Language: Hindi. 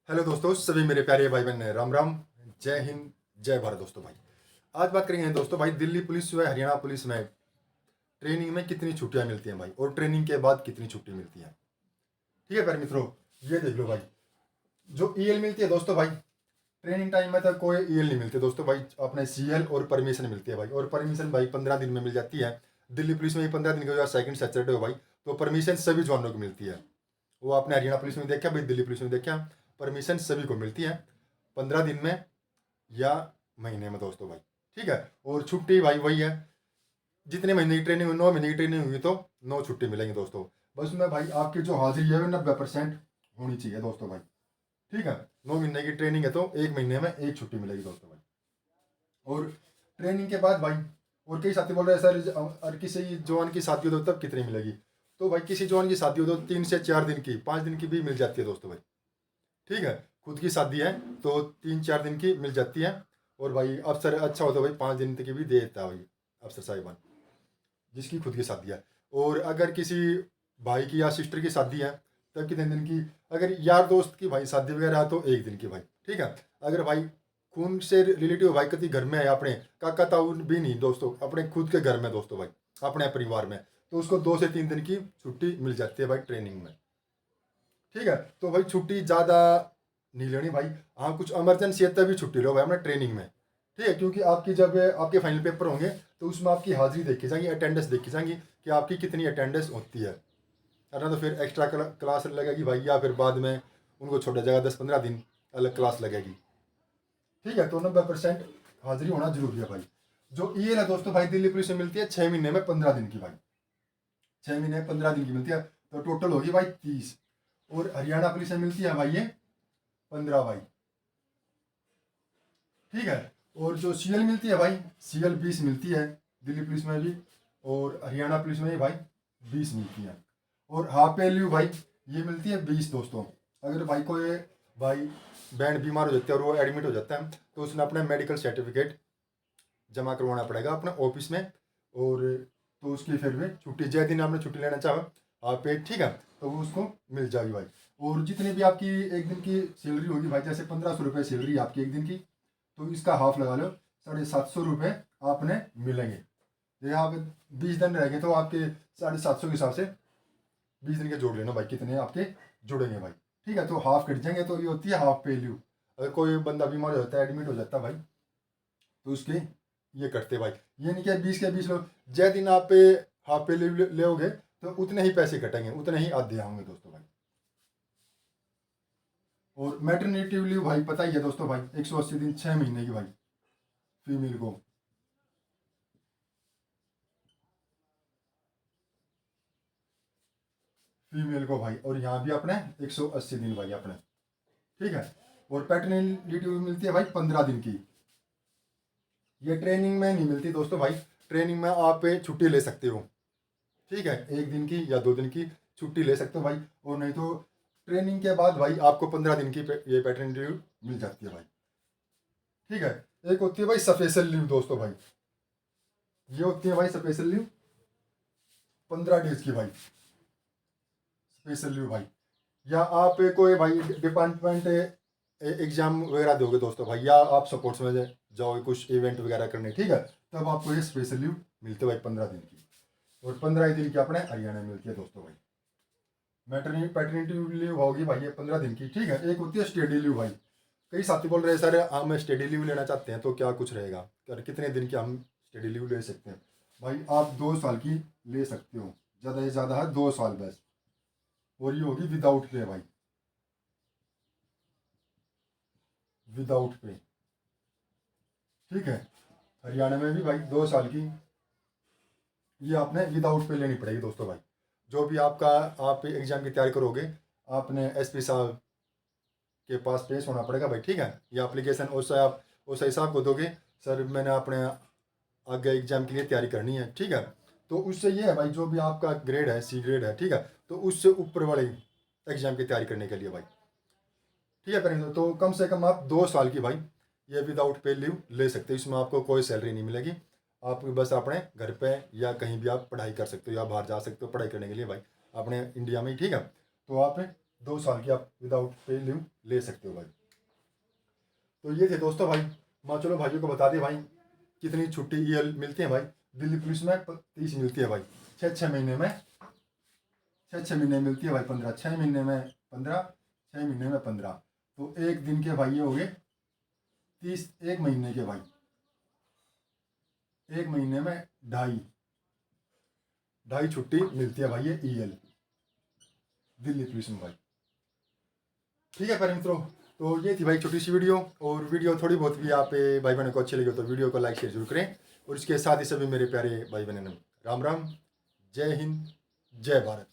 हेलो दोस्तों, सभी मेरे प्यारे भाई बहन, राम राम। जय हिंद, जय भारत। दोस्तों भाई, आज बात करेंगे दोस्तों भाई, दिल्ली पुलिस व हरियाणा पुलिस में ट्रेनिंग में कितनी छुट्टियां मिलती हैं भाई, और ट्रेनिंग के बाद कितनी छुट्टी मिलती है। ठीक है प्यारे मित्रों, ये देख लो भाई। जो ईएल मिलती है दोस्तों भाई, ट्रेनिंग टाइम में तो कोई ईएल नहीं मिलती दोस्तों भाई, अपने सीएल और परमिशन मिलती है भाई। और परमिशन भाई 15 दिन में मिल जाती है। दिल्ली पुलिस में भी 15 दिन का सेकंड सैटरडे हो भाई, तो परमिशन सभी जवानों को मिलती है। वो आपने हरियाणा पुलिस में देखा भाई, दिल्ली पुलिस में देखा, परमिशन सभी को मिलती है 15 दिन में या महीने में दोस्तों भाई। ठीक है, और छुट्टी भाई वही है, जितने महीने की ट्रेनिंग हुई, 9 महीने की ट्रेनिंग हुई तो 9 छुट्टी मिलेंगी दोस्तों। बस उसमें भाई आपकी जो हाजिरी है वो 90% होनी चाहिए दोस्तों भाई। ठीक है, 9 महीने की ट्रेनिंग है तो 1 महीने में 1 छुट्टी मिलेगी दोस्तों भाई। और ट्रेनिंग के बाद भाई, और कई साथी बोल रहे हैं सर, और किसी जवान की शादी हो तो तब कितनी मिलेगी। तो भाई किसी जवान की शादी हो तो 3 से 4 दिन की, 5 दिन की भी मिल जाती है दोस्तों भाई। ठीक है, खुद की शादी है तो 3-4 दिन की मिल जाती है। और भाई अफसर अच्छा होता है भाई, 5 दिन तक की भी दे देता है भाई अफसर साहिबान, जिसकी खुद की शादी है। और अगर किसी भाई की या सिस्टर की शादी है तब कितने दिन की। अगर यार दोस्त की भाई शादी वगैरह है तो 1 दिन की भाई। ठीक है, अगर भाई खून से रिलेटिव भाई कति घर में है, अपने काका ताऊ भी नहीं दोस्तों, अपने खुद के घर में दोस्तों भाई, अपने परिवार में, तो उसको 2 से 3 दिन की छुट्टी मिल जाती है भाई ट्रेनिंग में। ठीक है, तो भाई छुट्टी ज़्यादा नहीं लेनी भाई। हाँ, कुछ इमरजेंसी है तभी छुट्टी लो भाई अपने ट्रेनिंग में। ठीक है, क्योंकि आपकी जब आपके फाइनल पेपर होंगे तो उसमें आपकी हाजिरी देखी जाएगी, अटेंडेंस देखी जाएगी कि आपकी कितनी अटेंडेंस होती है। ना तो फिर एक्स्ट्रा क्लास लगेगी भाई, या फिर बाद में उनको छोड़ा जाएगा 10-15 दिन अलग क्लास लगेगी। ठीक है, तो 90% हाजिरी होना जरूरी है भाई। जो ईएल है दोस्तों भाई, दिल्ली पुलिस में मिलती है 6 महीने में 15 दिन की भाई। 6 महीने में 15 दिन की मिलती है, तो टोटल होगी भाई 30। और हरियाणा पुलिस में मिलती है भाई ये 15 भाई। ठीक है, और जो सीएल मिलती है भाई, सीएल 20 मिलती है दिल्ली पुलिस में भी, और हरियाणा पुलिस में भी भाई 20 मिलती है। और हाफ पे लीव भाई ये मिलती है 20 दोस्तों। अगर भाई कोई भाई बैंड बीमार हो जाता है और वो एडमिट हो जाता है तो उसने अपना मेडिकल सर्टिफिकेट जमा करवाना पड़ेगा अपने ऑफिस में। और तो उसकी फिर भी छुट्टी, जै दिन आपने छुट्टी लेना चाहो हाफ पे, ठीक है, तो वो उसको मिल जाएगी भाई। और जितनी भी आपकी एक दिन की सैलरी होगी भाई, जैसे 1500 रुपये सैलरी आपकी एक दिन की, तो इसका हाफ लगा लो, 750 रुपये आपने मिलेंगे। ये आप 20 दिन रहेंगे तो आपके 750 के हिसाब से 20 दिन के जोड़ लेना भाई, कितने आपके जुड़ेंगे भाई। ठीक है, तो हाफ कट जाएंगे, तो ये होती है हाफ पे लीव। अगर कोई बंदा बीमार हो जाता है, एडमिट हो जाता है भाई, तो उसके ये कटते भाई। ये नहीं कि 20 के 20 लो, जै दिन आप पे हाफ पे लीव लोगे तो उतने ही पैसे कटेंगे, उतने ही आधे होंगे दोस्तों भाई। और मैटरनिटी लीव भाई पता ही है दोस्तों भाई, 180 दिन, 6 महीने की भाई, फीमेल को। फीमेल को भाई, और यहाँ भी अपने 180 दिन भाई अपने। ठीक है, और पैटर्निटी मिलती है भाई 15 दिन की। ये ट्रेनिंग में नहीं मिलती दोस्तों भाई, ट्रेनिंग में आप छुट्टी ले सकते हो। ठीक है, 1 दिन की या 2 दिन की छुट्टी ले सकते हो भाई। और नहीं तो ट्रेनिंग के बाद भाई आपको 15 दिन की ये पैटर्निटी लीव मिल जाती है भाई। ठीक है, एक होती है भाई स्पेशल लीव दोस्तों भाई, ये होती है भाई स्पेशल लीव 15 डेज की भाई, स्पेशल लीव भाई। या आप कोई भाई डिपार्टमेंट एग्जाम वगैरह दोगे दोस्तों भाई, या आप सपोर्ट्स में जाओगे कुछ इवेंट वगैरह करने, ठीक है, तब आपको ये स्पेशल लीव मिलती है भाई 15 दिन की। और 15 दिन की अपने हरियाणा में मिलती है दोस्तों भाई। मैटरनिटी पैटर्निटी लीव होगी भाई ये 15 दिन की। ठीक है, एक होती है स्टडी लीव भाई। कई साथी बोल रहे हैं सर हम स्टडी लीव लेना चाहते हैं तो क्या कुछ रहेगा, और कितने दिन की हम स्टडी लीव ले सकते हैं। भाई आप 2 साल की ले सकते हो, ज़्यादा से ज़्यादा है 2 साल बस। और ये होगी विदाउट पे भाई, विदाउट पे। ठीक है, हरियाणा में भी भाई 2 साल की ये आपने विदाउट पे लेनी पड़ेगी दोस्तों भाई। जो भी आपका आप एग्जाम की तैयारी करोगे, आपने एसपी साहब के पास पेश होना पड़ेगा भाई। ठीक है, ये एप्लीकेशन उस हिसाब को दोगे, सर मैंने अपने आगे एग्जाम के लिए तैयारी करनी है। ठीक है, तो उससे ये है भाई, जो भी आपका ग्रेड है, सी ग्रेड है, ठीक है, तो उससे ऊपर वाले एग्जाम की तैयारी करने के लिए भाई। ठीक है, करेंगे तो कम से कम आप 2 साल की भाई ये विदाउट पे लीव ले सकते हो। इसमें आपको कोई सैलरी नहीं मिलेगी, आप बस अपने घर पे या कहीं भी आप पढ़ाई कर सकते हो, या बाहर जा सकते हो पढ़ाई करने के लिए भाई, अपने इंडिया में ही। ठीक है, तो आप 2 साल की आप विदाउट पे लीव ले सकते हो भाई। तो ये थे दोस्तों भाई, मैं चलो भाइयों को बता दें भाई कितनी छुट्टी ईएल मिलती है भाई। दिल्ली पुलिस में 30 मिलती है भाई, 6 महीने में, 6 महीने मिलती है भाई 15, 6 महीने में 15, 6 महीने में 15, तो एक दिन के भाई ये हो गए 30, एक महीने के भाई, एक महीने में ढाई छुट्टी मिलती है भाई ये ईएल दिल्ली पुलिस में भाई। ठीक है प्यारे मित्रों, तो ये थी भाई छोटी सी वीडियो, और वीडियो थोड़ी बहुत भी आप भाई बहनों को अच्छी लगी तो वीडियो को लाइक शेयर जरूर करें, और इसके साथ ही सभी मेरे प्यारे भाई बहनों राम राम, जय हिंद, जय भारत।